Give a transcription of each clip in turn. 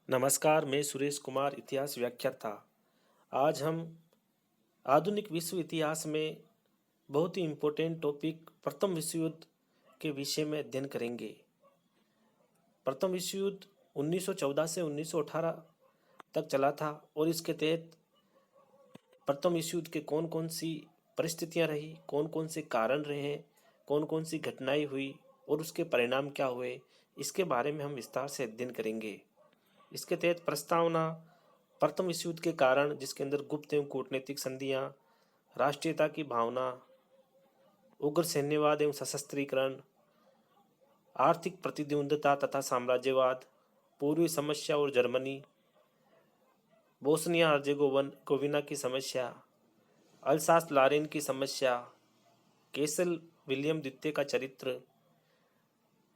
नमस्कार, मैं सुरेश कुमार, इतिहास व्याख्याता। आज हम आधुनिक विश्व इतिहास में बहुत ही इम्पोर्टेंट टॉपिक प्रथम विश्व युद्ध के विषय में अध्ययन करेंगे। प्रथम विश्व युद्ध 1914 से 1918 तक चला था और इसके तहत प्रथम विश्व युद्ध के कौन कौन सी परिस्थितियां रही, कौन कौन से कारण रहे, कौन कौन सी घटनाएं हुई और उसके परिणाम क्या हुए, इसके बारे में हम विस्तार से अध्ययन करेंगे। इसके तहत प्रस्तावना प्रथम विश्व युद्ध के कारण, जिसके अंदर गुप्त एवं कूटनीतिक संधियां, राष्ट्रीयता की भावना, उग्र सैन्यवाद एवं सशस्त्रीकरण, आर्थिक प्रतिद्वंद्विता तथा साम्राज्यवाद, पूर्वी समस्या और जर्मनी, बोस्निया हर्जेगोविना की समस्या, अल्सास लारेन की समस्या, केसल विलियम द्वितीय का चरित्र,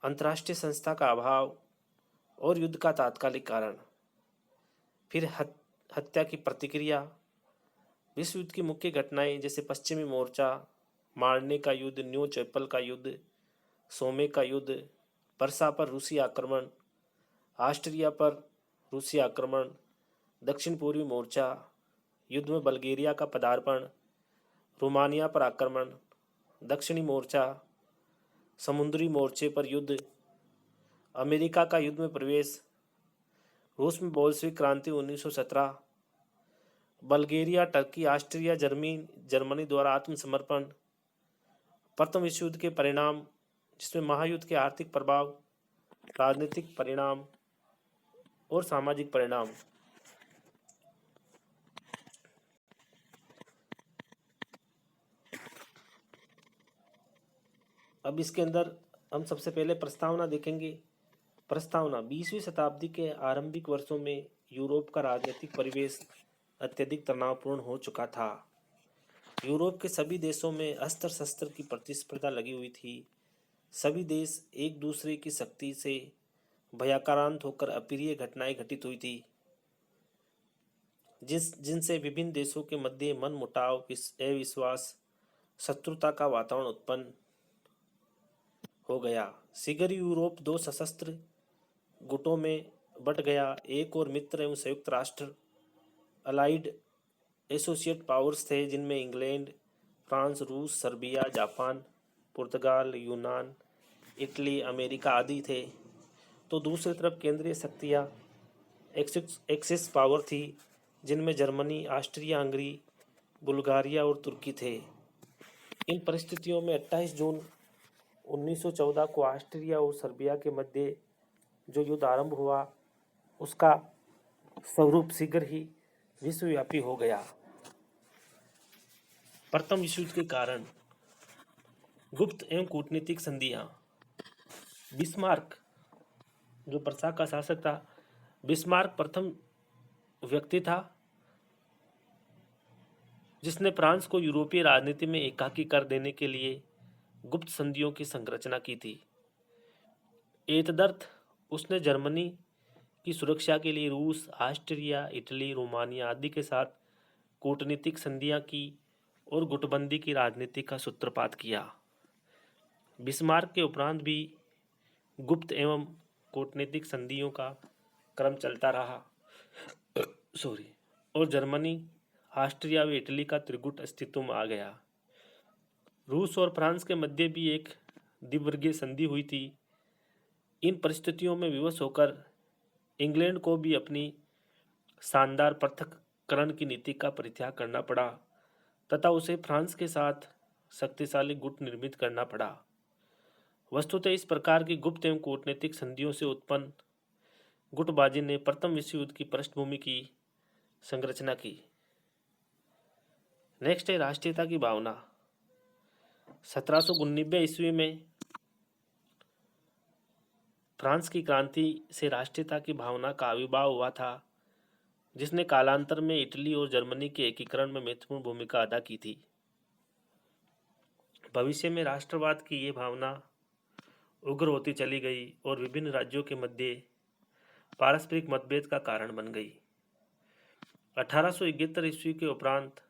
अंतर्राष्ट्रीय संस्था का अभाव और युद्ध का तात्कालिक कारण, फिर हत्या की प्रतिक्रिया, विश्व युद्ध की मुख्य घटनाएं जैसे पश्चिमी मोर्चा, मारने का युद्ध, न्यू चैपल का युद्ध, सोमे का युद्ध, परसा पर रूसी आक्रमण, ऑस्ट्रिया पर रूसी आक्रमण, दक्षिण पूर्वी मोर्चा, युद्ध में बल्गेरिया का पदार्पण, रोमानिया पर आक्रमण, दक्षिणी मोर्चा, समुद्री मोर्चे पर युद्ध, अमेरिका का युद्ध में प्रवेश, रूस में बोल्शेविक क्रांति 1917, बल्गेरिया, टर्की, ऑस्ट्रिया, जर्मनी द्वारा आत्मसमर्पण, प्रथम विश्व युद्ध के परिणाम जिसमें महायुद्ध के आर्थिक प्रभाव, राजनीतिक परिणाम और सामाजिक परिणाम। अब इसके अंदर हम सबसे पहले प्रस्तावना देखेंगे। प्रस्तावना 20वीं शताब्दी के आरंभिक वर्षों में यूरोप का राजनीतिक परिवेश अत्यधिक तनावपूर्ण हो चुका था। यूरोप के सभी देशों में अस्त्र शस्त्र की प्रतिस्पर्धा लगी हुई थी। सभी देश एक दूसरे की शक्ति से भयाक्रांत होकर अप्रिय घटनाएं घटित हुई थी, जिनसे विभिन्न देशों के मध्य मनमुटाव, अविश्वास, शत्रुता का वातावरण उत्पन्न हो गया। शीघ्र यूरोप दो सशस्त्र गुटों में बंट गया। एक और मित्र एवं संयुक्त राष्ट्र अलाइड एसोसिएट पावर्स थे, जिनमें इंग्लैंड, फ्रांस, रूस, सर्बिया, जापान, पुर्तगाल, यूनान, इटली, अमेरिका आदि थे। तो दूसरी तरफ केंद्रीय शक्तियाँ एक्सिस पावर थी, जिनमें जर्मनी, ऑस्ट्रिया हंगरी, बुल्गारिया और तुर्की थे। इन परिस्थितियों में 28 जून 1914 को ऑस्ट्रिया और सर्बिया के मध्य जो युद्ध आरंभ हुआ, उसका स्वरूप शीघ्र ही विश्वव्यापी हो गया। प्रथम विश्व युद्ध के कारण, गुप्त एवं कूटनीतिक संधियां। बिस्मार्क, जो प्रशा का शासक था, बिस्मार्क प्रथम व्यक्ति था जिसने फ्रांस को यूरोपीय राजनीति में एकाकी कर देने के लिए गुप्त संधियों की संरचना की थी। एतदर्थ उसने जर्मनी की सुरक्षा के लिए रूस, ऑस्ट्रिया, इटली, रोमानिया आदि के साथ कूटनीतिक संधियां की और गुटबंदी की राजनीति का सूत्रपात किया। बिस्मार्क के उपरांत भी गुप्त एवं कूटनीतिक संधियों का क्रम चलता रहा और जर्मनी, ऑस्ट्रिया व इटली का त्रिगुट अस्तित्व में आ गया। रूस और फ्रांस के मध्य भी एक द्विवर्गीय संधि हुई थी। इन परिस्थितियों में विवश होकर इंग्लैंड को भी अपनी शानदार पृथक्करण की नीति का परित्याग करना पड़ा तथा उसे फ्रांस के साथ शक्तिशाली गुट निर्मित करना पड़ा। वस्तुतः इस प्रकार की गुप्त एवं कूटनीतिक संधियों से उत्पन्न गुटबाजी ने प्रथम विश्व युद्ध की पृष्ठभूमि की संरचना की। नेक्स्ट है राष्ट्रीयता की भावना। 1799 ईस्वी में फ्रांस की क्रांति से राष्ट्रीयता की भावना का आविर्भाव हुआ था, जिसने कालांतर में इटली और जर्मनी के एकीकरण में महत्वपूर्ण भूमिका अदा की थी। भविष्य में राष्ट्रवाद की ये भावना उग्र होती चली गई और विभिन्न राज्यों के मध्य पारस्परिक मतभेद का कारण बन गई। 1871 ईस्वी के उपरांत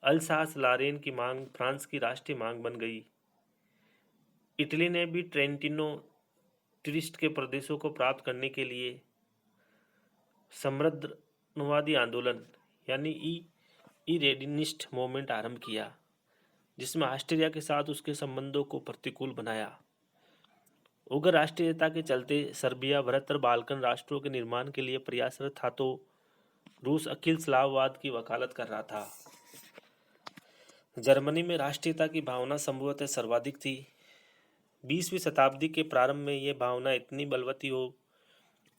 अल्सास लारेन की मांग फ्रांस की राष्ट्रीय मांग बन गई। इटली ने भी ट्रेंटिनो ट्रिस्ट के प्रदेशों को प्राप्त करने के लिए सम्राज्यवादी आंदोलन यानी ई रेडिनिस्ट मूवमेंट आरंभ किया, जिसमें ऑस्ट्रिया के साथ उसके संबंधों को प्रतिकूल बनाया। उग्र राष्ट्रीयता के चलते सर्बिया बृहत्तर बाल्कन राष्ट्रों के निर्माण के लिए प्रयासरत था, तो रूस अखिल स्लाववाद की वकालत कर रहा था। जर्मनी में राष्ट्रीयता की भावना संभवतः सर्वाधिक थी। 20वीं शताब्दी के प्रारंभ में यह भावना इतनी बलवती हो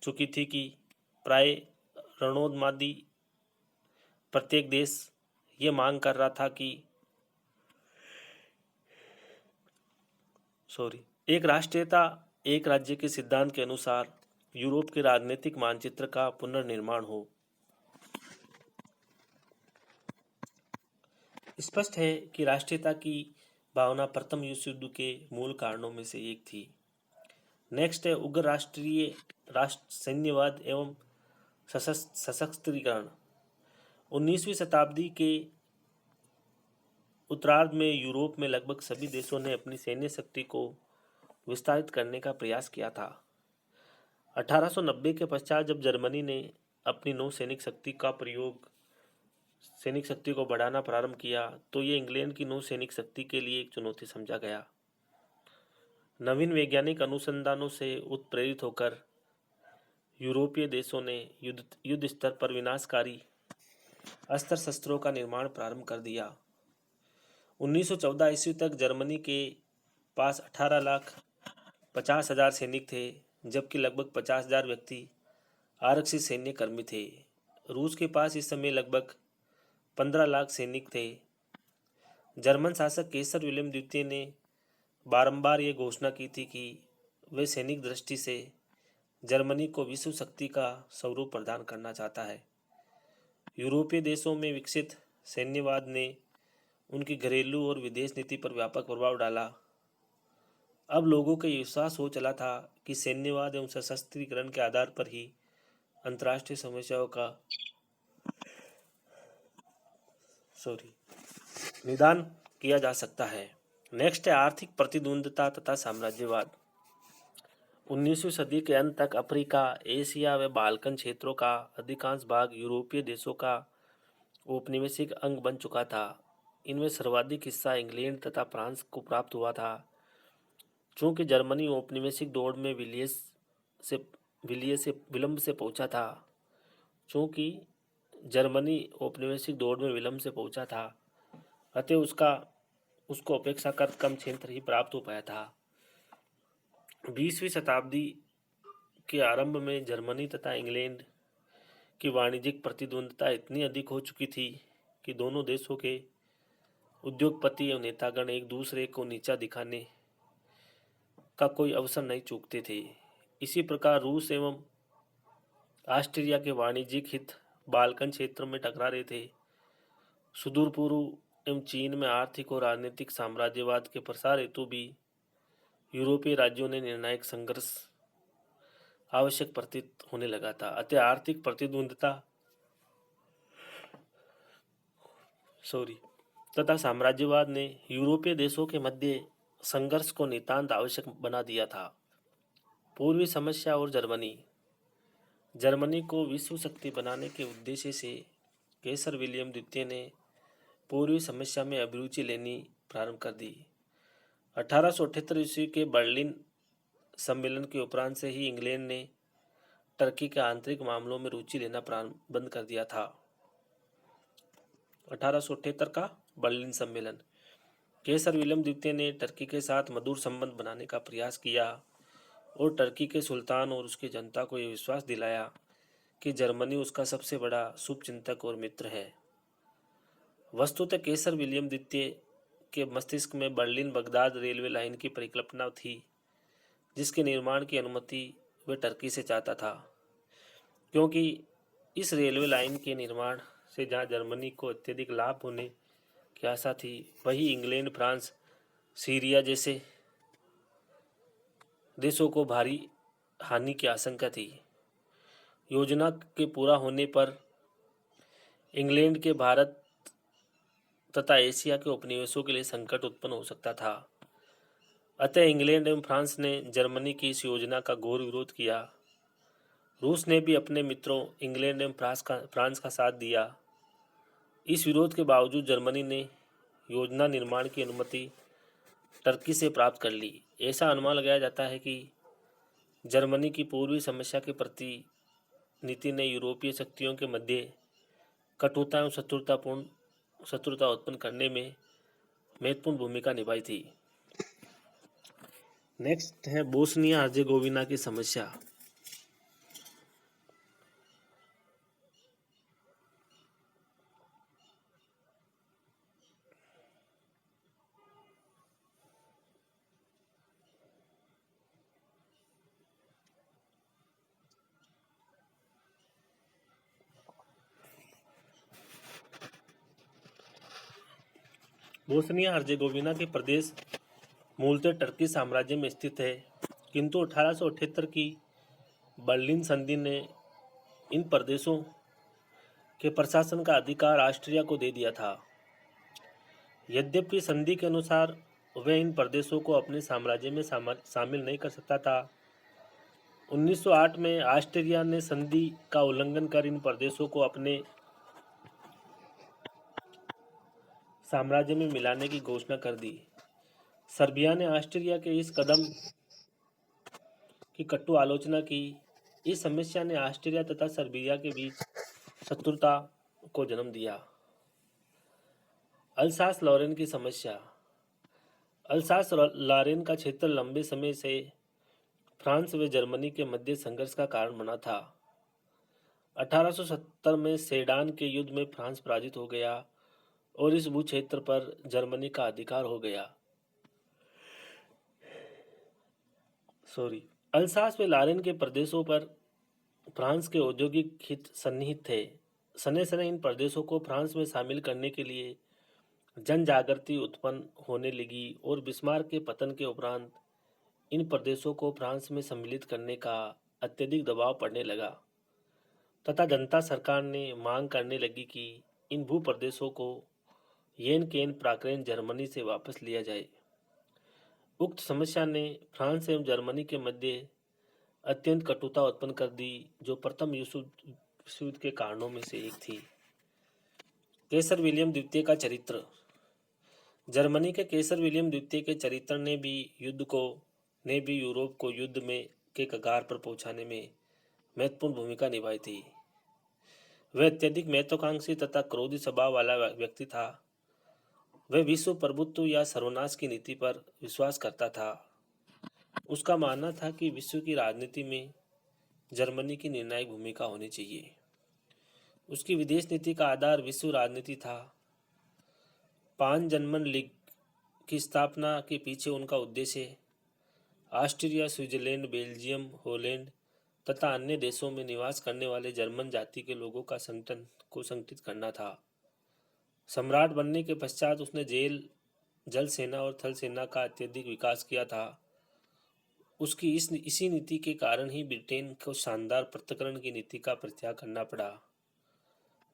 चुकी थी कि प्राय रणोन्मादी प्रत्येक देश ये मांग कर रहा था कि एक राष्ट्रीयता एक राज्य के सिद्धांत के अनुसार यूरोप के राजनीतिक मानचित्र का पुनर्निर्माण हो। स्पष्ट है कि राष्ट्रीयता की भावना प्रथम विश्व युद्ध के मूल कारणों में से एक थी। नेक्स्ट है उग्र राष्ट्र सैन्यवाद एवं सशस्त्रीकरण। 19वीं शताब्दी के उत्तरार्ध में यूरोप में लगभग सभी देशों ने अपनी सैन्य शक्ति को विस्तारित करने का प्रयास किया था। 1890 के पश्चात जब जर्मनी ने अपनी नौसैनिक शक्ति को बढ़ाना प्रारंभ किया, तो ये इंग्लैंड की नौसैनिक शक्ति के लिए एक चुनौती समझा गया। नवीन वैज्ञानिक अनुसंधानों से उत्प्रेरित होकर यूरोपीय देशों ने युद्ध स्तर पर विनाशकारी अस्त्र शस्त्रों का निर्माण प्रारंभ कर दिया। 1914 ईस्वी तक जर्मनी के पास 18,50,000 सैनिक थे, जबकि लगभग 50,000 व्यक्ति आरक्षित सैन्य कर्मी थे। रूस के पास इस समय लगभग 15 लाख सैनिक थे। जर्मन शासक केसर विलियम द्वितीय ने बारंबार ये घोषणा की थी कि वे सैनिक दृष्टि से जर्मनी को विश्व शक्ति का स्वरूप प्रदान करना चाहता है। यूरोपीय देशों में विकसित सैन्यवाद ने उनकी घरेलू और विदेश नीति पर व्यापक प्रभाव डाला। अब लोगों का विश्वास हो चला था कि सैन्यवाद एवं सशस्त्रीकरण के आधार पर ही अंतर्राष्ट्रीय समस्याओं का निदान किया जा सकता है। नेक्स्ट है आर्थिक प्रतिद्वंद्विता तथा साम्राज्यवाद। 19वीं सदी के अंत तक अफ्रीका, एशिया व बाल्कन क्षेत्रों का अधिकांश भाग यूरोपीय देशों का औपनिवेशिक अंग बन चुका था। इनमें सर्वाधिक हिस्सा इंग्लैंड तथा फ्रांस को प्राप्त हुआ था। चूंकि जर्मनी औपनिवेशिक दौड़ में विलंब से पहुंचा था, अतः उसको अपेक्षाकृत कम क्षेत्र ही प्राप्त हो पाया था। 20वीं शताब्दी के आरंभ में जर्मनी तथा इंग्लैंड की वाणिज्यिक प्रतिद्वंद्विता इतनी अधिक हो चुकी थी कि दोनों देशों के उद्योगपति एवं नेतागण एक दूसरे को नीचा दिखाने का कोई अवसर नहीं चूकते थे। इसी प्रकार रूस एवं ऑस्ट्रिया के वाणिज्यिक हित बाल्कन क्षेत्र में टकरा रहे थे। सुदूर पूर्व एवं चीन में आर्थिक और राजनीतिक साम्राज्यवाद के प्रसार हेतु भी यूरोपीय राज्यों ने निर्णायक संघर्ष आवश्यक प्रतीत होने लगा था। अतः आर्थिक प्रतिद्वंद्विता तथा साम्राज्यवाद ने यूरोपीय देशों के मध्य संघर्ष को नितांत आवश्यक बना दिया था। पूर्वी समस्या और जर्मनी को विश्व शक्ति बनाने के उद्देश्य से केसर विलियम द्वितीय ने पूर्वी समस्या में अभिरुचि लेनी प्रारंभ कर दी। 1878 ईस्वी के बर्लिन सम्मेलन के उपरांत से ही इंग्लैंड ने टर्की के आंतरिक मामलों में रुचि लेना बंद कर दिया था। 1878 का बर्लिन सम्मेलन। केसर विलियम द्वितीय ने टर्की के साथ मधुर संबंध बनाने का प्रयास किया और टर्की के सुल्तान और उसकी जनता को यह विश्वास दिलाया कि जर्मनी उसका सबसे बड़ा शुभचिंतक और मित्र है। वस्तुतः केसर विलियम द्वितीय के मस्तिष्क में बर्लिन बगदाद रेलवे लाइन की परिकल्पना थी, जिसके निर्माण की अनुमति वह टर्की से चाहता था, क्योंकि इस रेलवे लाइन के निर्माण से जहां जर्मनी को अत्यधिक लाभ होने की आशा थी, वही इंग्लैंड, फ्रांस, सीरिया जैसे देशों को भारी हानि की आशंका थी। योजना के पूरा होने पर इंग्लैंड के भारत तथा एशिया के उपनिवेशों के लिए संकट उत्पन्न हो सकता था। अतः इंग्लैंड एवं फ्रांस ने जर्मनी की इस योजना का घोर विरोध किया रूस ने भी अपने मित्रों इंग्लैंड एवं फ्रांस का साथ दिया। इस विरोध के बावजूद जर्मनी ने योजना निर्माण की अनुमति टर्की से प्राप्त कर ली। ऐसा अनुमान लगाया जाता है कि जर्मनी की पूर्वी समस्या के प्रति नीति ने यूरोपीय शक्तियों के मध्य कटुता एवं शत्रुता उत्पन्न करने में महत्वपूर्ण भूमिका निभाई थी। नेक्स्ट है बोस्निया हर्जेगोविना की समस्या। बोस्निया हर्जेगोविना के प्रदेश मूलतः टर्की साम्राज्य में स्थित है, किंतु 1878 की बर्लिन संधि ने इन प्रदेशों के प्रशासन का अधिकार ऑस्ट्रिया को दे दिया था। यद्यपि संधि के अनुसार वह इन प्रदेशों को अपने साम्राज्य में शामिल नहीं कर सकता था। 1908 में ऑस्ट्रिया ने संधि का उल्लंघन कर इन प्रदेशों को अपने साम्राज्य में मिलाने की घोषणा कर दी। सर्बिया ने ऑस्ट्रिया के इस कदम की कटु आलोचना की। इस समस्या ने ऑस्ट्रिया तथा सर्बिया के बीच शत्रुता को जन्म दिया। अल्सास लॉरेन की समस्या। अल्सास लॉरेन का क्षेत्र लंबे समय से फ्रांस व जर्मनी के मध्य संघर्ष का कारण बना था। 1870 में सेडान के युद्ध में फ्रांस पराजित हो गया और इस भूक्षेत्र पर जर्मनी का अधिकार हो गया। अल्सास व लॉरेन के प्रदेशों पर फ्रांस के औद्योगिक हित सन्निहित थे। सने सने इन प्रदेशों को फ्रांस में शामिल करने के लिए जन जागृति उत्पन्न होने लगी और बिस्मार्क के पतन के उपरांत इन प्रदेशों को फ्रांस में सम्मिलित करने का अत्यधिक दबाव पड़ने लगा तथा जनता सरकार ने मांग करने लगी कि इन भू प्रदेशों को येन केन प्राक्रेन जर्मनी से वापस लिया जाए। उक्त समस्या ने फ्रांस एवं जर्मनी के मध्य अत्यंत कटुता उत्पन्न कर दी, जो प्रथम विश्व युद्ध के कारणों में से एक थी। कैसर विलियम द्वितीय का चरित्र। जर्मनी के कैसर विलियम द्वितीय के चरित्र ने भी यूरोप को युद्ध में के कगार पर पहुंचाने में महत्वपूर्ण भूमिका निभाई थी। वह अत्यधिक महत्वाकांक्षी तथा क्रोधी स्वभाव वाला व्यक्ति था। वह विश्व प्रभुत्व या सर्वनाश की नीति पर विश्वास करता था। उसका मानना था कि विश्व की राजनीति में जर्मनी की निर्णायक भूमिका होनी चाहिए। उसकी विदेश नीति का आधार विश्व राजनीति था। पान जर्मन लीग की स्थापना के पीछे उनका उद्देश्य ऑस्ट्रिया, स्विट्जरलैंड, बेल्जियम, हॉलैंड तथा अन्य देशों में निवास करने वाले जर्मन जाति के लोगों का संगठन को संगठित करना था। सम्राट बनने के पश्चात उसने जल सेना और थल सेना का अत्यधिक विकास किया था। उसकी इसी नीति के कारण ही ब्रिटेन को शानदार पृथक्करण की नीति का परित्याग करना पड़ा।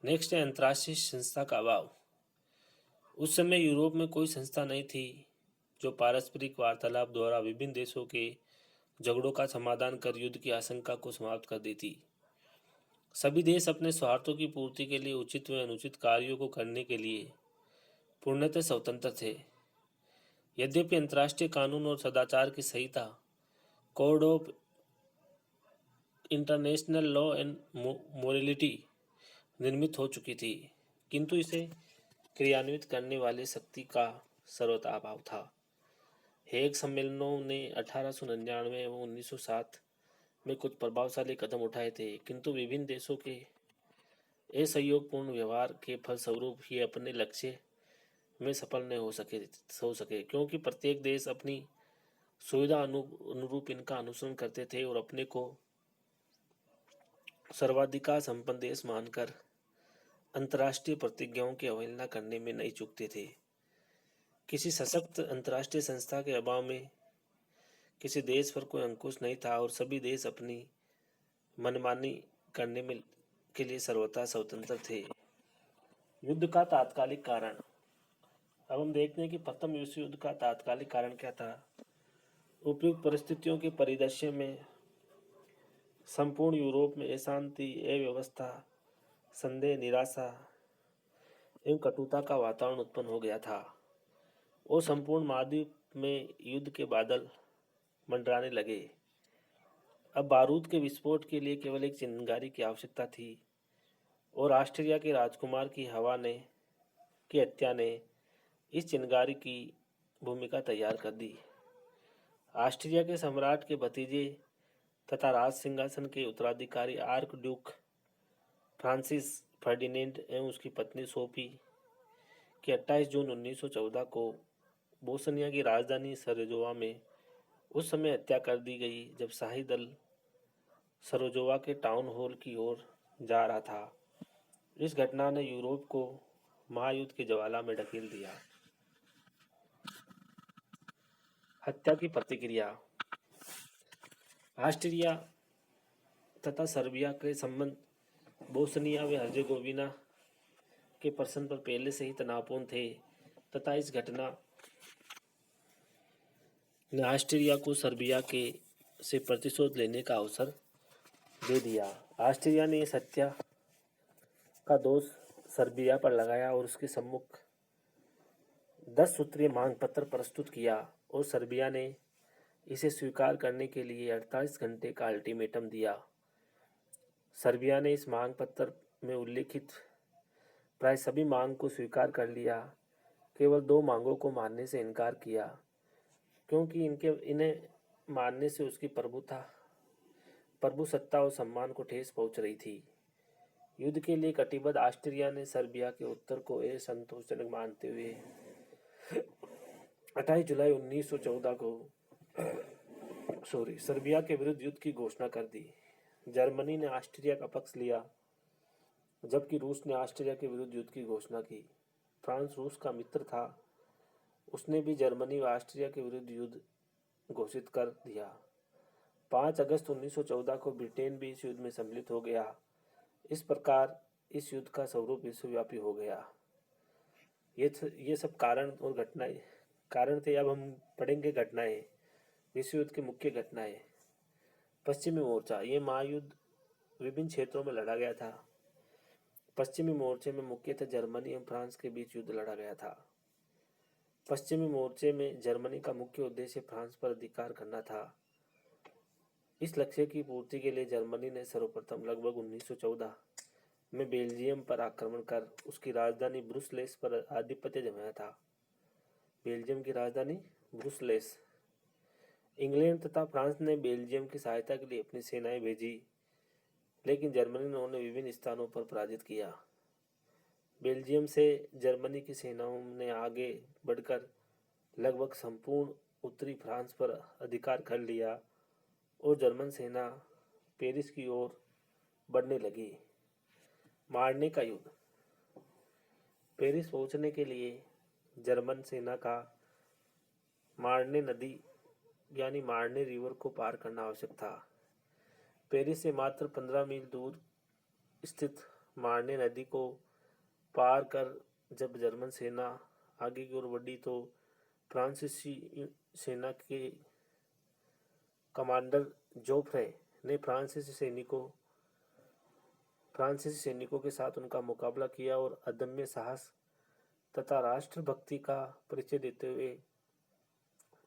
नेक्स्ट है अंतर्राष्ट्रीय संस्था का अभाव। उस समय यूरोप में कोई संस्था नहीं थी जो पारस्परिक वार्तालाप द्वारा विभिन्न देशों के झगड़ों का समाधान कर युद्ध की आशंका को समाप्त कर देती। सभी देश अपने स्वार्थों की पूर्ति के लिए उचित व अनुचित कार्यों को करने के लिए पूर्णतः स्वतंत्र थे। यद्यपि अंतर्राष्ट्रीय कानून और सदाचार की संहिता code of international law and morality निर्मित हो चुकी थी, किंतु इसे क्रियान्वित करने वाले शक्ति का सर्वथा अभाव था। हेग सम्मेलनों ने 1899 एवं 1907 में कुछ प्रभावशाली कदम उठाए थे, किंतु विभिन्न देशों के असहयोगपूर्ण व्यवहार के फलस्वरूप ही अपने लक्ष्य में सफल नहीं हो सके क्योंकि प्रत्येक देश अपनी सुविधा अनुरूप इनका अनुसरण करते थे और अपने को सर्वाधिकार संपन्न देश मानकर अंतर्राष्ट्रीय प्रतिज्ञाओं की अवहेलना करने में नहीं चूकते थे। किसी सशक्त अंतर्राष्ट्रीय संस्था के अभाव में किसी देश पर कोई अंकुश नहीं था और सभी देश अपनी मनमानी करने में के लिए सर्वथा स्वतंत्र थे। युद्ध का तात्कालिक कारण। अब हम देखते हैं कि प्रथम विश्व युद्ध का तात्कालिक कारण क्या था। उपयुक्त परिस्थितियों के परिदृश्य में संपूर्ण यूरोप में अशांति, अव्यवस्था, संदेह, निराशा एवं कटुता का वातावरण उत्पन्न हो गया था और संपूर्ण महाद्वीप में युद्ध के बादल मंडराने लगे। अब बारूद के विस्फोट के लिए केवल एक चिंगारी की आवश्यकता थी और ऑस्ट्रिया के राजकुमार की हत्या ने इस चिंगारी की भूमिका तैयार कर दी। ऑस्ट्रिया के सम्राट के भतीजे तथा राज सिंहासन के उत्तराधिकारी आर्क ड्यूक फ्रांसिस फर्डिनेंड एवं उसकी पत्नी सोफी की 28 जून 1914 को बोस्निया की राजधानी सराजेवो में उस समय हत्या कर दी गई जब शाही दल सराजेवो के टाउन हॉल की ओर जा रहा था। इस घटना ने यूरोप को महायुद्ध की ज्वाला में ढकेल दिया। हत्या की प्रतिक्रिया। ऑस्ट्रिया तथा सर्बिया के संबंध बोस्निया व हर्जेगोविना के प्रश्न पर पहले से ही तनावपूर्ण थे तथा इस घटना ने ऑस्ट्रिया को सर्बिया के से प्रतिशोध लेने का अवसर दे दिया। ऑस्ट्रिया ने इस हत्या का दोष सर्बिया पर लगाया और उसके सम्मुख 10 सूत्रीय मांग पत्र प्रस्तुत किया और सर्बिया ने इसे स्वीकार करने के लिए 48 घंटे का अल्टीमेटम दिया। सर्बिया ने इस मांग पत्र में उल्लेखित प्राय सभी मांग को स्वीकार कर लिया, केवल 2 मांगों को मानने से इनकार किया क्योंकि इन्हें मानने से उसकी प्रभुसत्ता और सम्मान को ठेस पहुंच रही थी। युद्ध के लिए कटिबद्ध ऑस्ट्रिया ने सर्बिया के उत्तर को असंतोषजनक मानते हुए 28 जुलाई 1914 को सर्बिया के विरुद्ध युद्ध की घोषणा कर दी। जर्मनी ने ऑस्ट्रिया का पक्ष लिया जबकि रूस ने ऑस्ट्रिया के विरुद्ध युद्ध की घोषणा की। फ्रांस रूस का मित्र था, उसने भी जर्मनी व ऑस्ट्रिया के विरुद्ध युद्ध घोषित कर दिया। 5 अगस्त 1914 को ब्रिटेन भी इस युद्ध में सम्मिलित हो गया। इस प्रकार इस युद्ध का स्वरूप विश्वव्यापी हो गया। ये सब कारण थे। अब हम पढ़ेंगे घटनाएं, विश्व युद्ध की मुख्य घटनाएं। पश्चिमी मोर्चा, ये महायुद्ध विभिन्न क्षेत्रों में लड़ा गया था। पश्चिमी मोर्चे में मुख्यतः जर्मनी एवं फ्रांस के बीच युद्ध लड़ा गया था। पश्चिमी मोर्चे में जर्मनी का मुख्य उद्देश्य फ्रांस पर अधिकार करना था। इस लक्ष्य की पूर्ति के लिए जर्मनी ने सर्वप्रथम लगभग 1914 में बेल्जियम पर आक्रमण कर उसकी राजधानी ब्रुसेल्स पर आधिपत्य जमाया था। बेल्जियम की राजधानी ब्रुसेल्स। इंग्लैंड तथा फ्रांस ने बेल्जियम की सहायता के लिए अपनी सेनाएं भेजी, लेकिन जर्मनी ने उन्हें विभिन्न स्थानों पर पराजित किया। बेल्जियम से जर्मनी की सेनाओं ने आगे बढ़कर लगभग संपूर्ण उत्तरी फ्रांस पर अधिकार कर लिया और जर्मन सेना पेरिस की ओर बढ़ने लगी। मारने का युद्ध। पेरिस पहुंचने के लिए जर्मन सेना का मारने नदी यानी मारने रिवर को पार करना आवश्यक था। पेरिस से मात्र 15 मील दूर स्थित मारने नदी को पार कर जब जर्मन सेना आगे की ओर बढ़ी तो फ्रांसीसी सेना के कमांडर जोफ्रे ने फ्रांसीसी सैनिकों के साथ उनका मुकाबला किया और अदम्य साहस तथा राष्ट्रभक्ति का परिचय देते हुए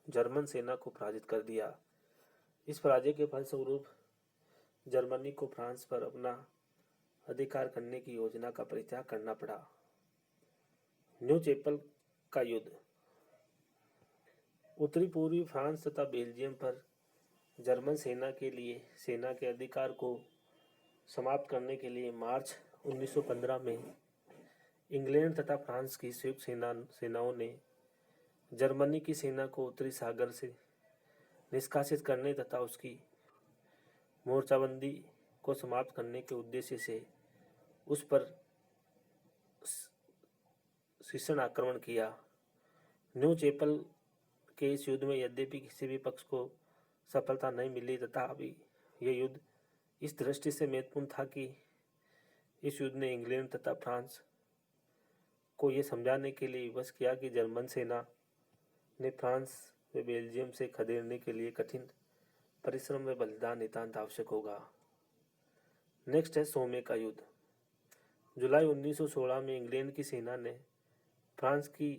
जर्मन सेना को पराजित कर दिया। इस पराजय के फलस्वरूप जर्मनी को फ्रांस पर अपना अधिकार करने की योजना का परित्याग करना पड़ा। न्यू चैपल का युद्ध। उत्तरी पूर्वी फ्रांस तथा बेल्जियम पर जर्मन सेना के अधिकार को समाप्त करने के लिए मार्च 1915 में इंग्लैंड तथा फ्रांस की संयुक्त सेनाओं ने जर्मनी की सेना को उत्तरी सागर से निष्कासित करने तथा उसकी मोर्चाबंदी को समाप्त करने के उद्देश्य से उस पर भीषण आक्रमण किया। न्यू चैपल के इस युद्ध में यद्यपि किसी भी पक्ष को सफलता नहीं मिली तथापि यह युद्ध इस दृष्टि से महत्वपूर्ण था कि इस युद्ध ने इंग्लैंड तथा फ्रांस को यह समझाने के लिए विवश किया कि जर्मन सेना ने फ्रांस व बेल्जियम से खदेड़ने के लिए कठिन परिश्रम व बलिदान नितांत आवश्यक होगा। नेक्स्ट है सोमे का युद्ध। जुलाई 1916 में इंग्लैंड की सेना ने फ्रांस की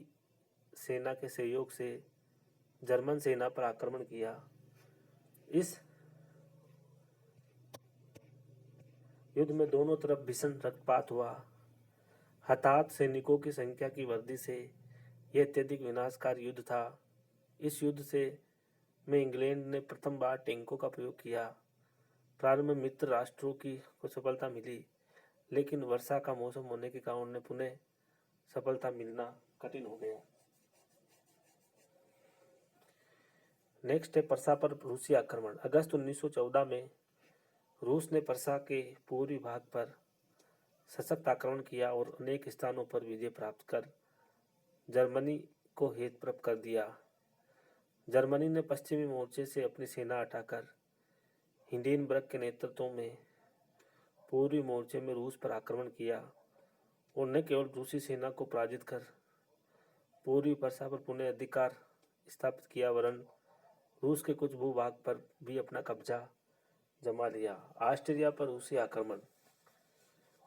सेना के सहयोग से जर्मन सेना पर आक्रमण किया। इस युद्ध में दोनों तरफ भीषण रक्तपात हुआ। हताहत सैनिकों की संख्या की वृद्धि से यह अत्यधिक विनाशकारी युद्ध था। इस युद्ध से में इंग्लैंड ने प्रथम बार टैंकों का प्रयोग किया। प्रारंभ में मित्र राष्ट्रों को सफलता मिली, लेकिन वर्षा का मौसम होने के कारण उन्हें पुनः सफलता मिलना कठिन हो गया। नेक्स्ट है पर्सा पर रूसी आक्रमण। अगस्त 1914 में रूस ने पर्सा के पूर्वी भाग पर सशक्त आक्रमण किया और अनेक स्थानों पर विजय प्राप्त कर जर्मनी को हेतप्रभ कर दिया। जर्मनी ने पश्चिमी मोर्चे से अपनी सेना हटाकर हिंडेनबर्ग के नेतृत्व में पूर्वी मोर्चे में रूस पर आक्रमण किया और न केवल रूसी सेना को पराजित कर पूर्वी पर्सा पर पुनः अधिकार स्थापित किया, वरन रूस के कुछ भूभाग पर भी अपना कब्जा जमा लिया। ऑस्ट्रिया पर रूसी आक्रमण।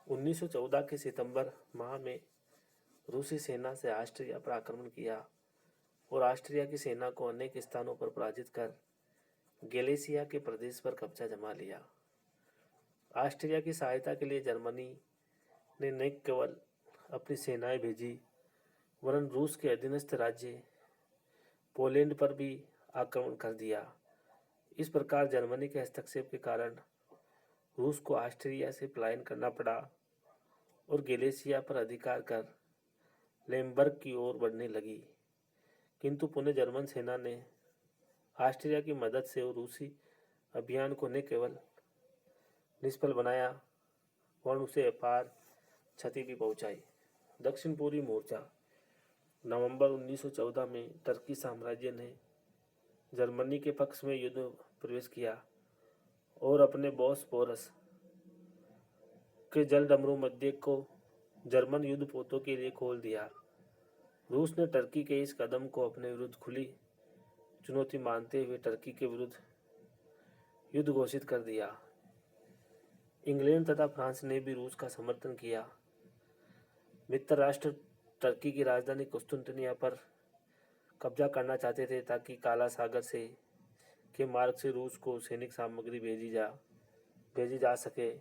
1914 के सितंबर माह में रूसी सेना से ऑस्ट्रिया पर आक्रमण किया और ऑस्ट्रिया की सेना को अनेक स्थानों पर पराजित कर गैलिसिया के प्रदेश पर कब्जा जमा लिया। ऑस्ट्रिया की सहायता के लिए जर्मनी ने न केवल अपनी सेनाएं भेजी, वरन रूस के अधीनस्थ राज्य पोलैंड पर भी आक्रमण कर दिया। इस प्रकार जर्मनी के हस्तक्षेप के कारण रूस को ऑस्ट्रिया से पलायन करना पड़ा और गैलिसिया पर अधिकार कर लेम्बर्ग की ओर बढ़ने लगी। किंतु पुनः जर्मन सेना ने ऑस्ट्रिया की मदद से रूसी अभियान को न केवल निष्फल बनाया, वरन उसे अपार क्षति भी पहुंचाई। दक्षिण पूर्वी मोर्चा। नवंबर 1914 में टर्की साम्राज्य ने जर्मनी के पक्ष में युद्ध प्रवेश किया और अपने बॉस्फोरस के जलडमरू मध्य को जर्मन युद्धपोतों के लिए खोल दिया। रूस ने टर्की के इस कदम को अपने विरुद्ध खुली चुनौती मानते हुए टर्की के विरुद्ध युद्ध घोषित कर दिया। इंग्लैंड तथा फ्रांस ने भी रूस का समर्थन किया। मित्र राष्ट्र टर्की की राजधानी कुस्तुनतनिया पर कब्जा करना चाहते थे ताकि काला सागर से के मार्ग से रूस को सैनिक सामग्री भेजी जा सके,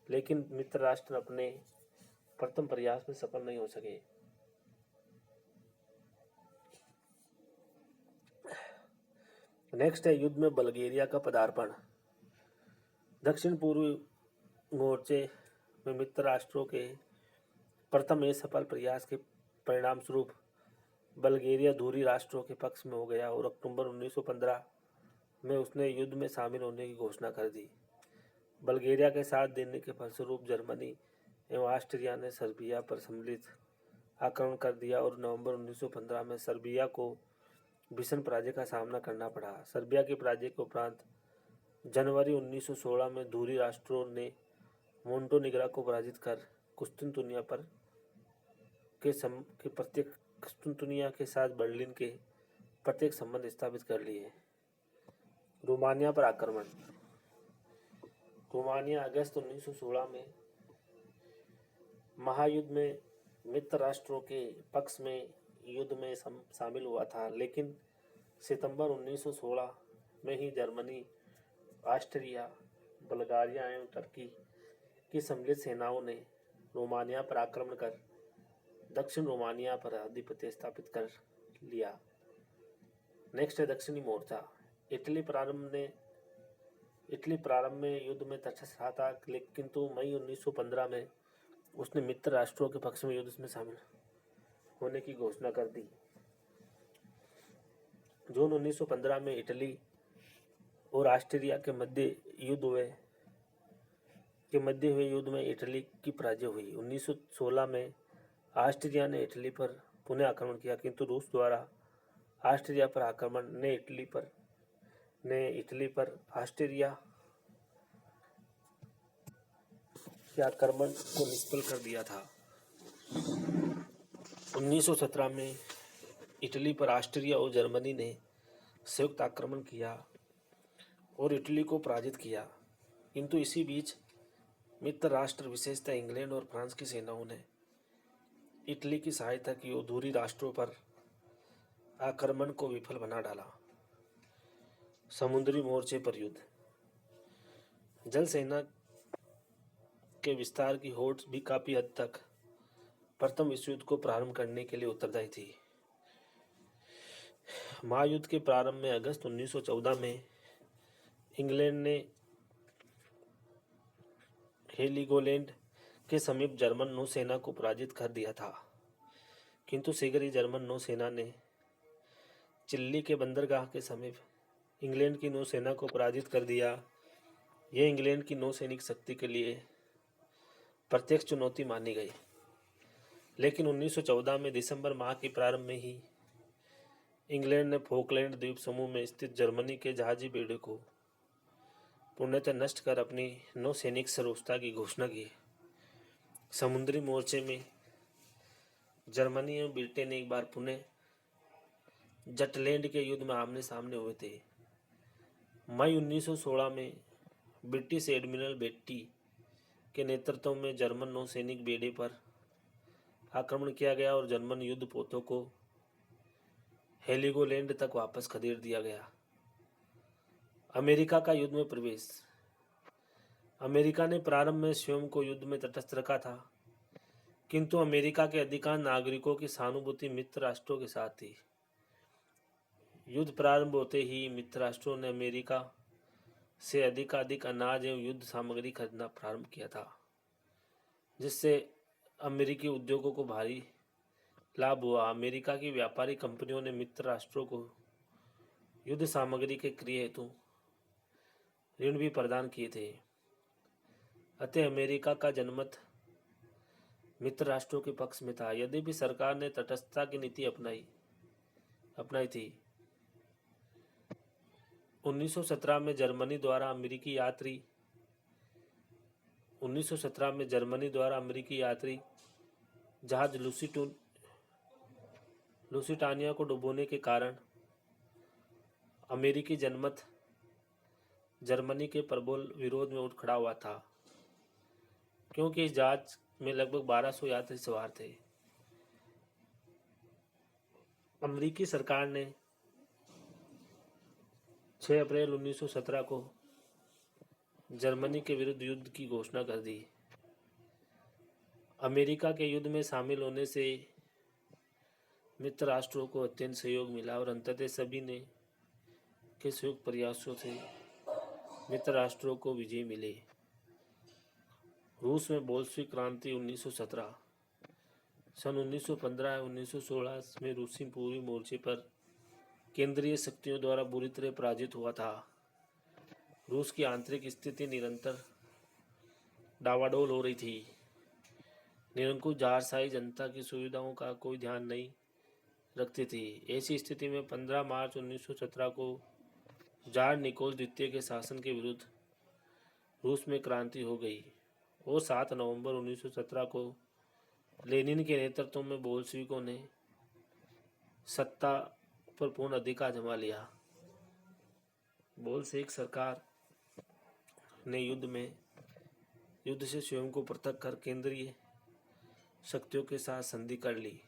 लेकिन मित्र राष्ट्र अपने प्रथम प्रयास में सफल नहीं हो सके। नेक्स्ट है युद्ध में बल्गेरिया का पदार्पण। दक्षिण पूर्वी मोर्चे में मित्र राष्ट्रों के प्रथम असफल प्रयास के परिणाम स्वरूप बल्गेरिया धुरी राष्ट्रों के पक्ष में हो गया और अक्टूबर 1915 में उसने युद्ध में शामिल होने की घोषणा कर दी। बल्गेरिया के साथ देने के फलस्वरूप जर्मनी एवं ऑस्ट्रिया ने सर्बिया पर सम्मिलित आक्रमण कर दिया और नवंबर 1915 में सर्बिया को भीषण पराजय का सामना करना पड़ा। सर्बिया के पराजय के उपरांत जनवरी 1916 में धुरी राष्ट्रों ने मोंटेनीग्रो को पराजित कर कुस्तुनतुनिया के साथ बर्लिन के प्रत्येक संबंध स्थापित कर लिए। रोमानिया पर आक्रमण। रोमानिया अगस्त 1916 में महायुद्ध में मित्र राष्ट्रों के पक्ष में युद्ध में शामिल हुआ था, लेकिन सितंबर 1916 में ही जर्मनी, ऑस्ट्रिया, बल्गारिया एवं टर्की की सम्मिलित सेनाओं ने रोमानिया पर आक्रमण कर दक्षिण रोमानिया पर आधिपत्य स्थापित कर लिया। नेक्स्ट है दक्षिणी मोर्चा। इटली प्रारंभ में युद्ध में तटस्थ रहा था, किंतु मई 1915 में उसने मित्र राष्ट्रों के पक्ष में युद्ध में शामिल होने की घोषणा कर दी। जून 1915 में इटली और ऑस्ट्रिया के मध्य हुए युद्ध में इटली की पराजय हुई। 1916 में ऑस्ट्रिया ने इटली पर पुनः आक्रमण किया, किंतु रूस द्वारा ऑस्ट्रिया पर आक्रमण ने इटली पर ऑस्ट्रिया के आक्रमण को निष्फल कर दिया था। 1917 में इटली पर ऑस्ट्रिया और जर्मनी ने संयुक्त आक्रमण किया और इटली को पराजित किया। किंतु इसी बीच मित्र राष्ट्र विशेषतः इंग्लैंड और फ्रांस की सेनाओं ने इटली की सहायता की और दूरी राष्ट्रों पर आक्रमण को विफल बना डाला। समुद्री मोर्चे पर युद्ध। जल सेना के विस्तार की होड़ भी काफी हद तक प्रथम विश्व युद्ध को प्रारंभ करने के लिए उत्तरदायी थी। महायुद्ध के प्रारंभ में अगस्त 1914 में इंग्लैंड ने हेलिगोलैंड के समीप जर्मन नौसेना को पराजित कर दिया था, किंतु शीघ्र ही जर्मन नौसेना ने चिल्ली के बंदरगाह के समीप इंग्लैंड की नौसेना को पराजित कर दिया। यह इंग्लैंड की नौसैनिक शक्ति के लिए प्रत्यक्ष चुनौती मानी गई। लेकिन 1914 में दिसंबर माह के प्रारंभ में ही इंग्लैंड ने फोकलैंड द्वीप समूह में स्थित जर्मनी के जहाजी बेड़े को पूर्णतः नष्ट कर अपनी नौसैनिक सर्वोच्चता की घोषणा की। समुद्री मोर्चे में जर्मनी और ब्रिटेन एक बार पुनः जटलैंड के युद्ध में आमने सामने हुए थे। मई 1916 में ब्रिटिश एडमिरल बेट्टी के नेतृत्व में जर्मन नौसैनिक बेड़े पर आक्रमण किया गया और जर्मन युद्धपोतों को हेलिगोलैंड तक वापस खदेड़ दिया गया। अमेरिका का युद्ध में प्रवेश। अमेरिका ने प्रारंभ में स्वयं को युद्ध में तटस्थ रखा था, किंतु अमेरिका के अधिकांश नागरिकों की सहानुभूति मित्र राष्ट्रों के साथ थी। युद्ध प्रारंभ होते ही मित्र राष्ट्रों ने अमेरिका से अधिकाधिक अनाज एवं युद्ध सामग्री खरीदना प्रारंभ किया था, जिससे अमेरिकी उद्योगों को भारी लाभ हुआ। अमेरिका की व्यापारिक कंपनियों ने मित्र राष्ट्रों को युद्ध सामग्री के क्रय हेतु ऋण भी प्रदान किए थे। अतः अमेरिका का जनमत मित्र राष्ट्रों के पक्ष में था, यद्यपि सरकार ने तटस्थता की नीति अपनाई थी। 1917 में जर्मनी द्वारा अमेरिकी यात्री जहाज लुसिटानिया को डुबोने के कारण अमेरिकी जनमत जर्मनी के प्रबल विरोध में उठ खड़ा हुआ था, क्योंकि इस जहाज में लगभग 1200 यात्री सवार थे। अमेरिकी सरकार ने 6 अप्रैल 1917 को जर्मनी के विरुद्ध युद्ध की घोषणा कर दी। अमेरिका के युद्ध में शामिल होने से मित्र राष्ट्रों को अत्यंत सहयोग मिला और अंततः सभी ने के संयुक्त प्रयासों से मित्र राष्ट्रों को विजय मिले। रूस में बोल्शेविक क्रांति 1917। सन 1915 और 1916 में रूसी पूर्वी मोर्चे पर केंद्रीय शक्तियों द्वारा बुरी तरह पराजित हुआ था। रूस की आंतरिक स्थिति निरंतर डावाडोल हो रही थी। निरंकुश ज़ारशाही जनता की सुविधाओं का कोई ध्यान नहीं रखती थी। ऐसी स्थिति में 15 मार्च 1917 को जार निकोल द्वितीय के शासन के विरुद्ध रूस में क्रांति हो गई और 7 नवंबर 1917 को लेनिन के नेतृत्व में बोल्शेविकों ने सत्ता पर पूर्ण अधिकार जमा लिया। बोल्शेविक सरकार ने युद्ध से स्वयं को पृथक कर केंद्रीय शक्तियों के साथ संधि कर ली।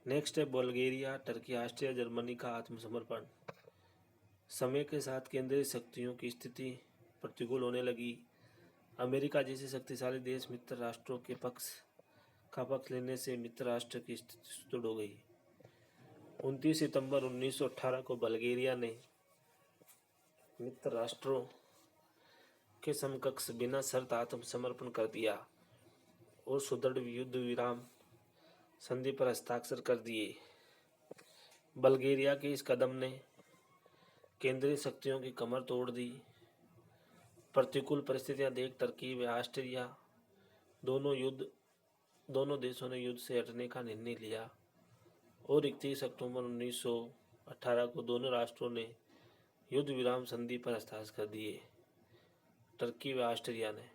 नेक्स्ट है बल्गेरिया, टर्की, ऑस्ट्रिया, जर्मनी का आत्मसमर्पण। समय के साथ केंद्रीय शक्तियों की स्थिति प्रतिकूल होने लगी। अमेरिका जैसे शक्तिशाली देश मित्र राष्ट्रों के पक्ष लेने से मित्र राष्ट्र की स्थिति सुदृढ़ हो गई। 29 सितंबर 1918 को बल्गेरिया ने मित्र राष्ट्रों के समकक्ष बिना शर्त आत्मसमर्पण कर दिया और सुदृढ़ युद्ध विराम संधि पर हस्ताक्षर कर दिए। बल्गेरिया के इस कदम ने केंद्रीय शक्तियों की कमर तोड़ दी। प्रतिकूल परिस्थितियां देख टर्की व ऑस्ट्रिया दोनों देशों ने युद्ध से हटने का निर्णय लिया और 31 अक्टूबर 1918 को दोनों राष्ट्रों ने युद्ध विराम संधि पर हस्ताक्षर कर दिए। टर्की व ऑस्ट्रिया ने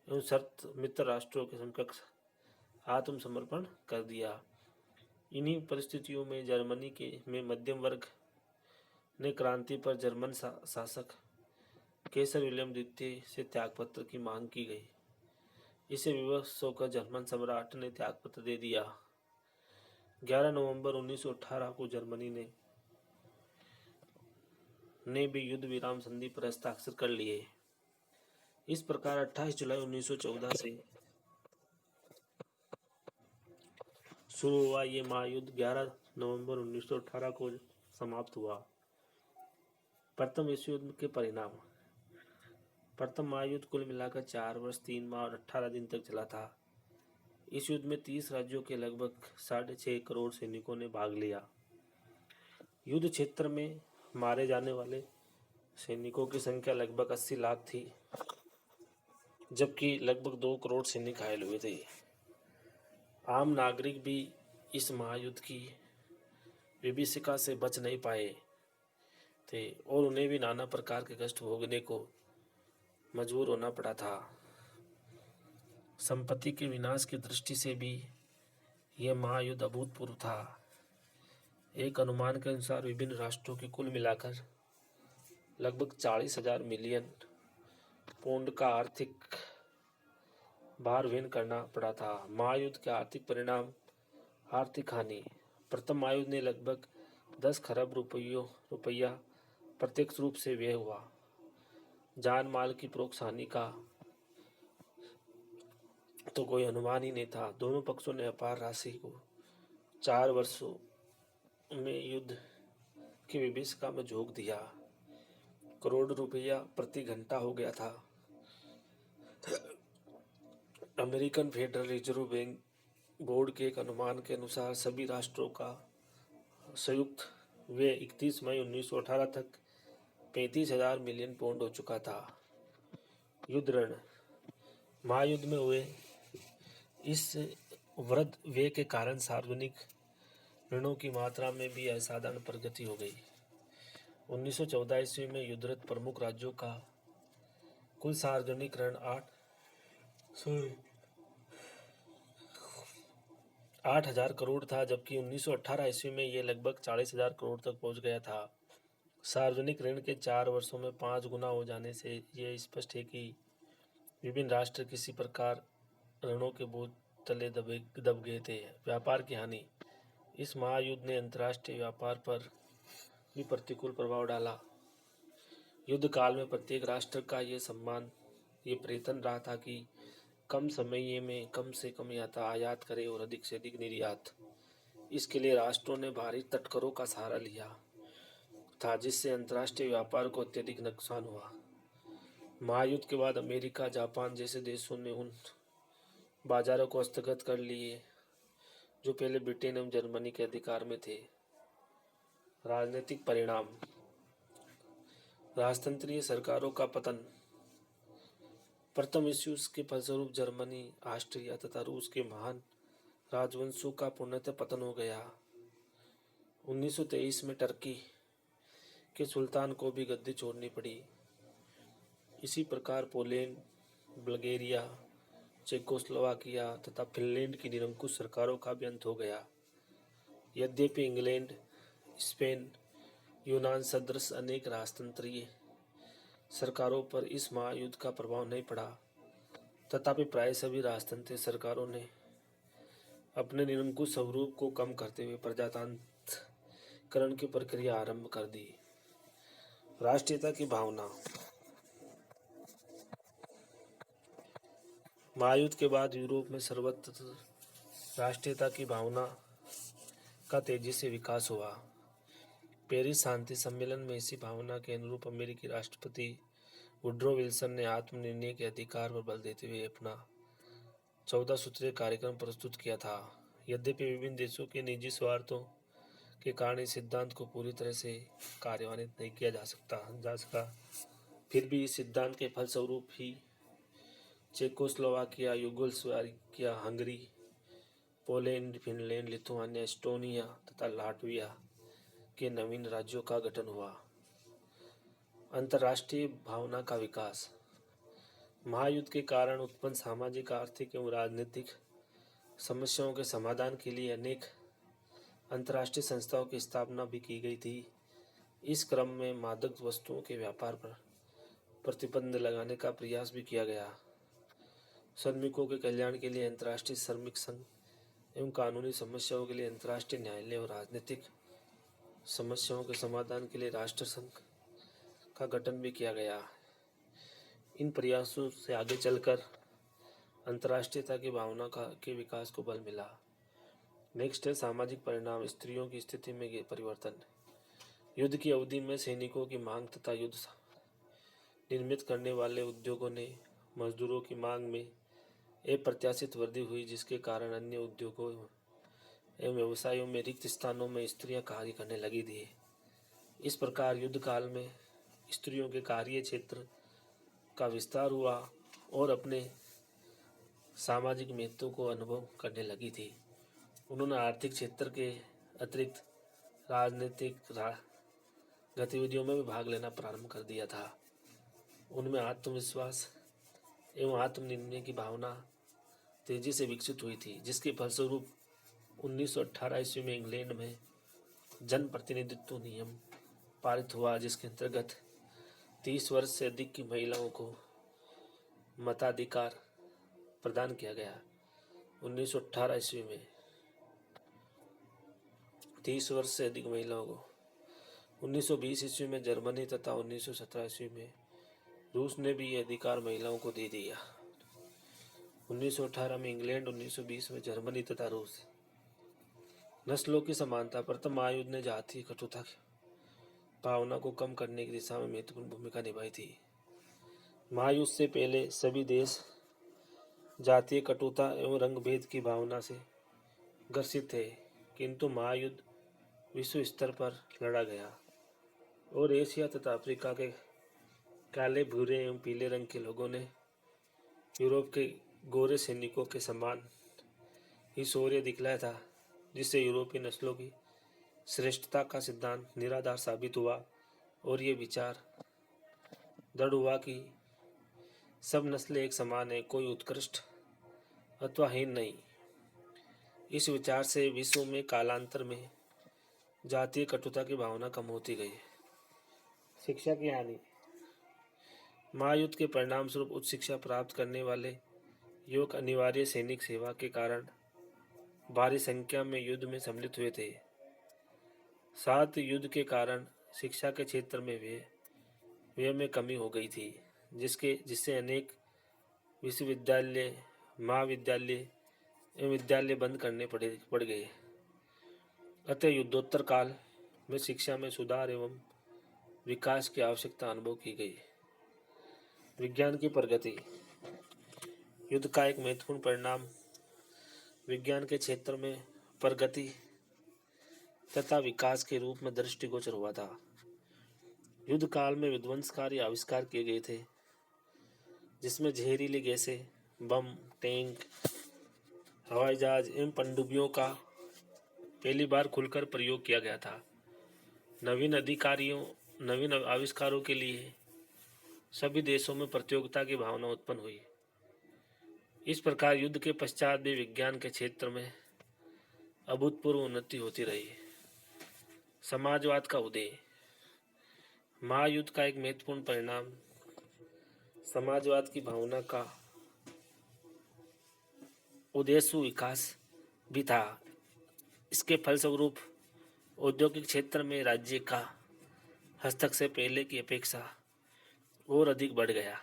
उन शर्त मित्र राष्ट्रों के समकक्ष आत्मसमर्पण कर दिया। इन्हीं परिस्थितियों में जर्मनी में मध्यम वर्ग ने क्रांति पर जर्मन शासक केसर विलियम द्वितीय से त्यागपत्र की मांग की गई। इसे विवश होकर जर्मन सम्राट ने त्यागपत्र दे दिया। 11 नवंबर 1918 को जर्मनी ने भी युद्ध विराम संधि पर हस्ताक्षर कर लिए। इस प्रकार 28 जुलाई 1914 से शुरू हुआ ये महायुद्ध 11 नवंबर 1918 को समाप्त हुआ। प्रथम विश्व युद्ध के परिणाम। प्रथम महायुद्ध कुल मिलाकर 4 वर्ष 3 माह और 18 दिन तक चला था। इस युद्ध में 30 राज्यों के लगभग 6.5 करोड़ सैनिकों ने भाग लिया। युद्ध क्षेत्र में मारे जाने वाले सैनिकों की संख्या लगभग 80 लाख थी, जबकि लगभग 2 करोड़ सैनिक घायल हुए थे। आम नागरिक भी इस महायुद्ध की विभीषिका से बच नहीं पाए थे और उन्हें भी नाना प्रकार के कष्ट भोगने को मजबूर होना पड़ा था। संपत्ति के विनाश की दृष्टि से भी यह महायुद्ध अभूतपूर्व था। एक अनुमान के अनुसार विभिन्न राष्ट्रों की कुल मिलाकर लगभग 40,000 मिलियन पौंड का आर्थिक भार वहन करना पड़ा था। महायुद्ध के आर्थिक परिणाम। आर्थिक हानि। प्रथम महायुद्ध ने लगभग 10 खरब रुपया प्रत्यक्ष रूप से व्यय हुआ। जान माल की परोक्ष हानि का तो कोई अनुमान ही नहीं था। दोनों पक्षों ने अपार राशि को 4 वर्षों में युद्ध की विभीषिका में झोंक दिया। करोड़ रुपया प्रति घंटा हो गया था। American federal reserve bank board के एक अनुमान के अनुसार सभी राष्ट्रों का संयुक्त व्यय 31 मई 1918 तक 35,000 मिलियन पौंड हो चुका था। युद्ध ऋण। महायुद्ध में हुए इस वृद्ध व्यय के कारण सार्वजनिक ऋणों की मात्रा में भी असाधारण प्रगति हो गई। 1914 ईस्वी में युद्धरत प्रमुख राज्यों का कुल सार्वजनिक ऋण 8,000 करोड़ था, जबकि 1918 ईस्वी में यह लगभग 40,000 करोड़ तक पहुंच गया था। सार्वजनिक ऋण के 4 वर्षों में 5 गुना हो जाने से यह स्पष्ट है कि विभिन्न राष्ट्र किसी प्रकार ऋणों के बोझ तले दब गए थे। व्यापार की हानि। इस महायुद्ध ने अंतर्राष्ट्रीय व्यापार पर भी प्रतिकूल प्रभाव डाला। युद्ध काल में प्रत्येक राष्ट्र का ये प्रयत्न रहा था कि कम समय में कम से कम आयात करे और अधिक से अधिक निर्यात। इसके लिए राष्ट्रों ने भारी तटकरों का सहारा लिया था, जिससे अंतर्राष्ट्रीय व्यापार को अत्यधिक नुकसान हुआ। महायुद्ध के बाद अमेरिका, जापान जैसे देशों ने उन बाजारों को हस्तगत कर लिए जो पहले ब्रिटेन एवं जर्मनी के अधिकार में थे। राजनीतिक परिणाम। राजतंत्रीय सरकारों का पतन। प्रथम विश्व युद्ध के फलस्वरूप जर्मनी, ऑस्ट्रिया तथा रूस के महान राजवंशों का पूर्णतः पतन हो गया। 1923 में टर्की के सुल्तान को भी गद्दी छोड़नी पड़ी। इसी प्रकार पोलैंड, बल्गेरिया, चेकोस्लोवाकिया तथा फिनलैंड की निरंकुश सरकारों का भी अंत हो गया। यद्यपि इंग्लैंड, स्पेन, यूनान सदृश अनेक राजतंत्रीय सरकारों पर इस महायुद्ध का प्रभाव नहीं पड़ा, तथापि प्राय सभी राजतंत्रीय सरकारों ने अपने निरंकुश स्वरूप को कम करते हुए प्रजातंत्रकरण की प्रक्रिया आरंभ कर दी। राष्ट्रीयता की भावना। महायुद्ध के बाद यूरोप में सर्वत्र राष्ट्रीयता की भावना का तेजी से विकास हुआ। पेरिस शांति सम्मेलन में इसी भावना के अनुरूप अमेरिकी राष्ट्रपति वुड्रो विल्सन ने आत्मनिर्णय के अधिकार पर बल देते हुए अपना 14 सूत्रीय कार्यक्रम प्रस्तुत किया था। यद्यपि विभिन्न देशों के निजी स्वार्थों के कारण इस सिद्धांत को पूरी तरह से कार्यान्वित नहीं किया जा सका, फिर भी इस सिद्धांत के फलस्वरूप ही Czechoslovakia, Yugoslavia, Hungary, Poland, Finland, Lithuania, Estonia तथा लाटविया के नवीन राज्यों का गठन हुआ। अंतर्राष्ट्रीय भावना का विकास। महायुद्ध के कारण उत्पन्न सामाजिक, आर्थिक एवं राजनीतिक समस्याओं के समाधान के लिए अनेक अंतर्राष्ट्रीय संस्थाओं की स्थापना भी की गई थी। इस क्रम में मादक वस्तुओं के व्यापार पर प्रतिबंध लगाने का प्रयास भी किया गया। श्रमिकों के कल्याण के लिए अंतर्राष्ट्रीय श्रमिक संघ एवं कानूनी समस्याओं के लिए अंतर्राष्ट्रीय न्यायालय और राजनीतिक समस्याओं के समाधान के लिए राष्ट्र संघ का गठन भी किया गया। इन प्रयासों से आगे चलकर अंतर्राष्ट्रीयता की भावना के विकास को बल मिला। नेक्स्ट है सामाजिक परिणाम, स्त्रियों की स्थिति में परिवर्तन। युद्ध की अवधि में सैनिकों की मांग तथा युद्ध निर्मित करने वाले उद्योगों ने मजदूरों की मांग में अप्रत्याशित वृद्धि हुई, जिसके कारण अन्य उद्योगों एवं व्यवसायों में रिक्त स्थानों में स्त्रियां कार्य करने लगी थी। इस प्रकार युद्ध काल में स्त्रियों के कार्य क्षेत्र का विस्तार हुआ और अपने सामाजिक महत्व को अनुभव करने लगी थी। उन्होंने आर्थिक क्षेत्र के अतिरिक्त राजनीतिक गतिविधियों में भी भाग लेना प्रारंभ कर दिया था। उनमें आत्मविश्वास एवं आत्मनिर्णय की भावना तेजी से विकसित हुई थी, जिसके फलस्वरूप 1918 ईस्वी में इंग्लैंड में जन प्रतिनिधित्व नियम पारित हुआ, जिसके अंतर्गत 30 वर्ष से अधिक की महिलाओं को मताधिकार प्रदान किया गया। 1918 ईस्वी में 30 वर्ष से अधिक महिलाओं को। 1920 ईस्वी में जर्मनी तथा 1917 ईस्वी में रूस ने भी ये अधिकार महिलाओं को दे दिया। 1918 में इंग्लैंड, 1920 में जर्मनी तथा रूस। नस्लों की समानता। प्रथम महायुद्ध ने जातीय कटुता भावना को कम करने की दिशा में महत्वपूर्ण भूमिका निभाई थी। महायुद्ध से पहले सभी देश जातीय कटुता एवं रंगभेद की भावना से ग्रसित थे, किंतु महायुद्ध विश्व स्तर पर लड़ा गया और एशिया तथा अफ्रीका के काले, भूरे एवं पीले रंग के लोगों ने यूरोप के गोरे सैनिकों के समान ही शौर्य दिखलाया था, जिससे यूरोपीय नस्लों की श्रेष्ठता का सिद्धांत निराधार साबित हुआ और ये विचार दृढ़ हुआ कि सब नस्लें एक समान है, कोई उत्कृष्ट अथवा हीन नहीं। इस विचार से विश्व में कालांतर में जातीय कटुता की भावना कम होती गई। शिक्षा की हानि। महायुद्ध के परिणाम स्वरूप उच्च शिक्षा प्राप्त करने वाले युवक अनिवार्य सैनिक सेवा के कारण भारी संख्या में युद्ध में सम्मिलित हुए थे। साथ युद्ध के कारण शिक्षा के क्षेत्र में व्यय में कमी हो गई थी, जिससे अनेक विश्वविद्यालय, महाविद्यालय एवं विद्यालय बंद करने पड़ गए। अतः युद्धोत्तर काल में शिक्षा में सुधार एवं विकास की आवश्यकता अनुभव की गई। विज्ञान की प्रगति। युद्ध का एक महत्वपूर्ण परिणाम विज्ञान के क्षेत्र में प्रगति तथा विकास के रूप में दृष्टिगोचर हुआ था। युद्ध काल में विध्वंसकारी आविष्कार किए गए थे, जिसमें जहरीली गैसें, बम, टैंक, हवाई जहाज एवं पनडुब्बियों का पहली बार खुलकर प्रयोग किया गया था। नवीन आविष्कारों के लिए सभी देशों में प्रतियोगिता की भावना उत्पन्न हुई। इस प्रकार युद्ध के पश्चात भी विज्ञान के क्षेत्र में अभूतपूर्व उन्नति होती रही। समाजवाद का उदय। महायुद्ध का एक महत्वपूर्ण परिणाम समाजवाद की भावना का उदयसु विकास भी था। इसके फलस्वरूप औद्योगिक क्षेत्र में राज्य का हस्तक्षेप पहले की अपेक्षा और अधिक बढ़ गया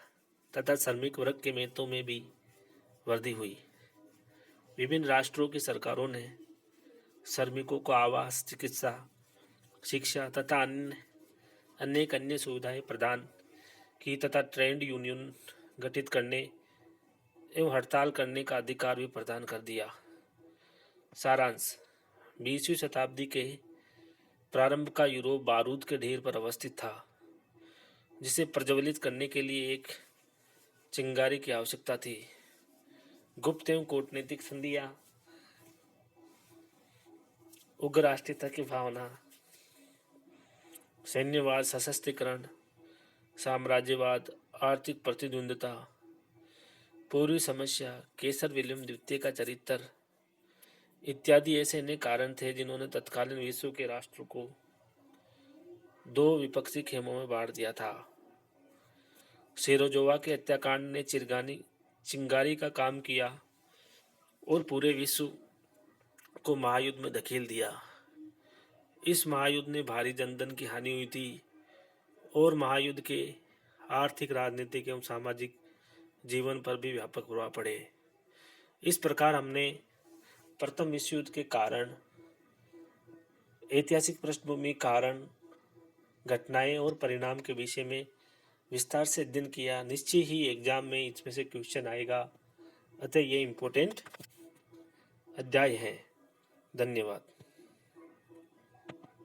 तथा श्रमिक वर्ग के महत्व में भी वृद्धि हुई। विभिन्न राष्ट्रों की सरकारों ने श्रमिकों को आवास, चिकित्सा, शिक्षा तथा अनेक अन्य सुविधाएं प्रदान की तथा ट्रेड यूनियन गठित करने एवं हड़ताल करने का अधिकार भी प्रदान कर दिया। सारांश। 20वीं शताब्दी के प्रारंभ का यूरोप बारूद के ढेर पर अवस्थित था, जिसे प्रज्वलित करने के लिए एक चिंगारी की आवश्यकता थी। गुप्त एवं कूटनीतिक संधियां, उग्र राष्ट्रीयता की भावना, सैन्यवाद, सशस्त्रीकरण, साम्राज्यवाद, आर्थिक प्रतिद्वंद्विता, पूर्वी समस्या, केसर विलियम द्वितीय का चरित्र इत्यादि ऐसे अनेक कारण थे जिन्होंने तत्कालीन विश्व के राष्ट्रों को दो विपक्षी खेमों में बांट दिया था। शेरोजोवा के हत्याकांड ने चिंगारी का काम किया और पूरे विश्व को महायुद्ध में धकेल दिया। इस महायुद्ध ने भारी जनधन की हानि हुई थी और महायुद्ध के आर्थिक, राजनीतिक एवं सामाजिक जीवन पर भी व्यापक प्रभाव पड़े। इस प्रकार हमने प्रथम विश्व युद्ध के कारण, ऐतिहासिक पृष्ठभूमि, कारण, घटनाएं और परिणाम के विषय में विस्तार से अध्ययन किया। निश्चय ही एग्जाम में इसमें से क्वेश्चन आएगा, अतः ये इम्पोर्टेंट अध्याय है। धन्यवाद।